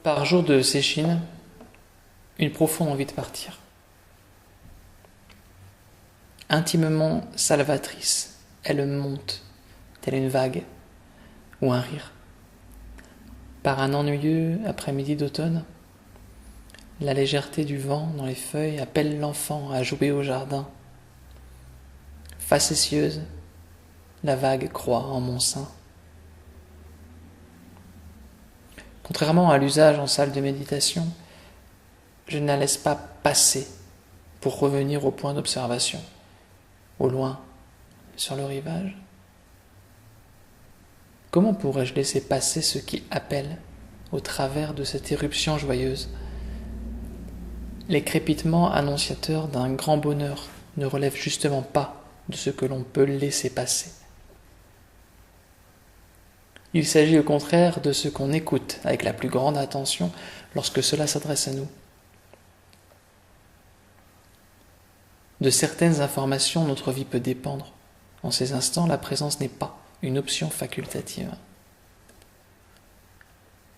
Par jour de séchine, une profonde envie de partir. Intimement salvatrice, elle monte, telle une vague ou un rire. Par un ennuyeux après-midi d'automne, la légèreté du vent dans les feuilles appelle l'enfant à jouer au jardin. Facétieuse, la vague croît en mon sein. Contrairement à l'usage en salle de méditation, je ne la laisse pas passer pour revenir au point d'observation, au loin, sur le rivage. Comment pourrais-je laisser passer ce qui appelle au travers de cette éruption joyeuse? Les crépitements annonciateurs d'un grand bonheur ne relèvent justement pas de ce que l'on peut laisser passer. Il s'agit au contraire de ce qu'on écoute avec la plus grande attention lorsque cela s'adresse à nous. De certaines informations, notre vie peut dépendre. En ces instants, la présence n'est pas une option facultative.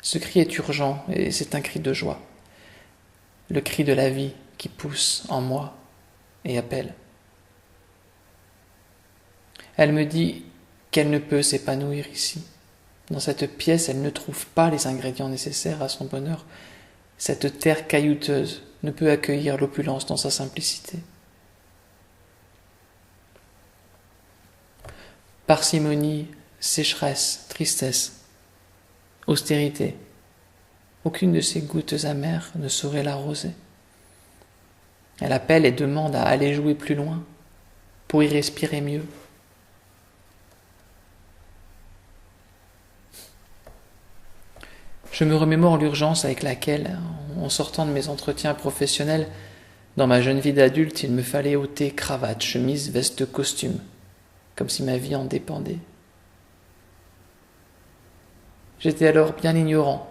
Ce cri est urgent et c'est un cri de joie. Le cri de la vie qui pousse en moi et appelle. Elle me dit qu'elle ne peut s'épanouir ici. Dans cette pièce, elle ne trouve pas les ingrédients nécessaires à son bonheur. Cette terre caillouteuse ne peut accueillir l'opulence dans sa simplicité. Parcimonie, sécheresse, tristesse, austérité, aucune de ces gouttes amères ne saurait l'arroser. Elle appelle et demande à aller jouer plus loin, pour y respirer mieux. Je me remémore l'urgence avec laquelle, en sortant de mes entretiens professionnels, dans ma jeune vie d'adulte, il me fallait ôter cravate, chemise, veste, costume, comme si ma vie en dépendait. J'étais alors bien ignorant,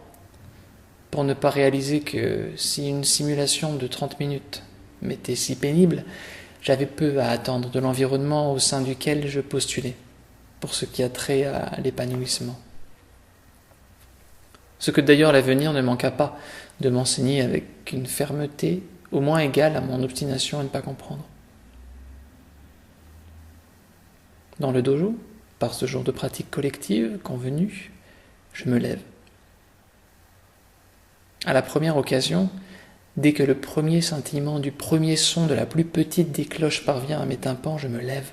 pour ne pas réaliser que si une simulation de 30 minutes m'était si pénible, j'avais peu à attendre de l'environnement au sein duquel je postulais, pour ce qui a trait à l'épanouissement. Ce que d'ailleurs l'avenir ne manqua pas de m'enseigner avec une fermeté au moins égale à mon obstination à ne pas comprendre. Dans le dojo, par ce jour de pratique collective convenue, je me lève. À la première occasion, dès que le premier scintillement du premier son de la plus petite des cloches parvient à mes tympans, je me lève,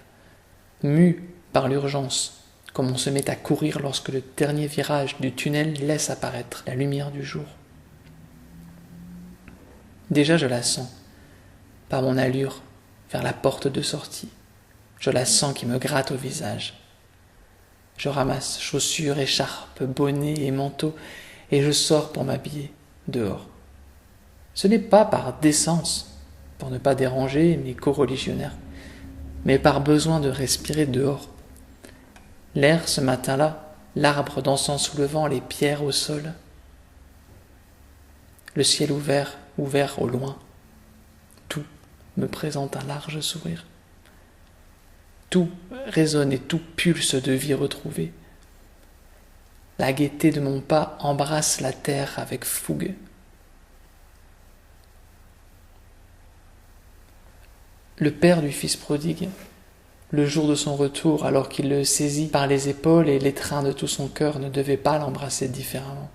mu par l'urgence, comme on se met à courir lorsque le dernier virage du tunnel laisse apparaître la lumière du jour. Déjà je la sens, par mon allure vers la porte de sortie. Je la sens qui me gratte au visage. Je ramasse chaussures, écharpes, bonnets et manteaux et je sors pour m'habiller dehors. Ce n'est pas par décence, pour ne pas déranger mes coreligionnaires, mais par besoin de respirer dehors. L'air, ce matin-là, l'arbre dansant sous le vent, les pierres au sol. Le ciel ouvert au loin. Tout me présente un large sourire. Tout résonne et tout pulse de vie retrouvée. La gaieté de mon pas embrasse la terre avec fougue. Le père du fils prodigue, le jour de son retour, alors qu'il le saisit par les épaules et l'étreint de tout son cœur, ne devait pas l'embrasser différemment.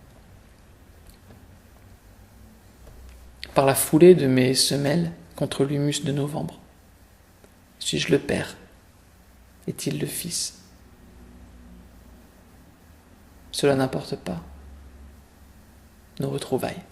Par la foulée de mes semelles contre l'humus de novembre, suis-je le père? Est-il le fils? Cela n'importe pas. Nos retrouvailles.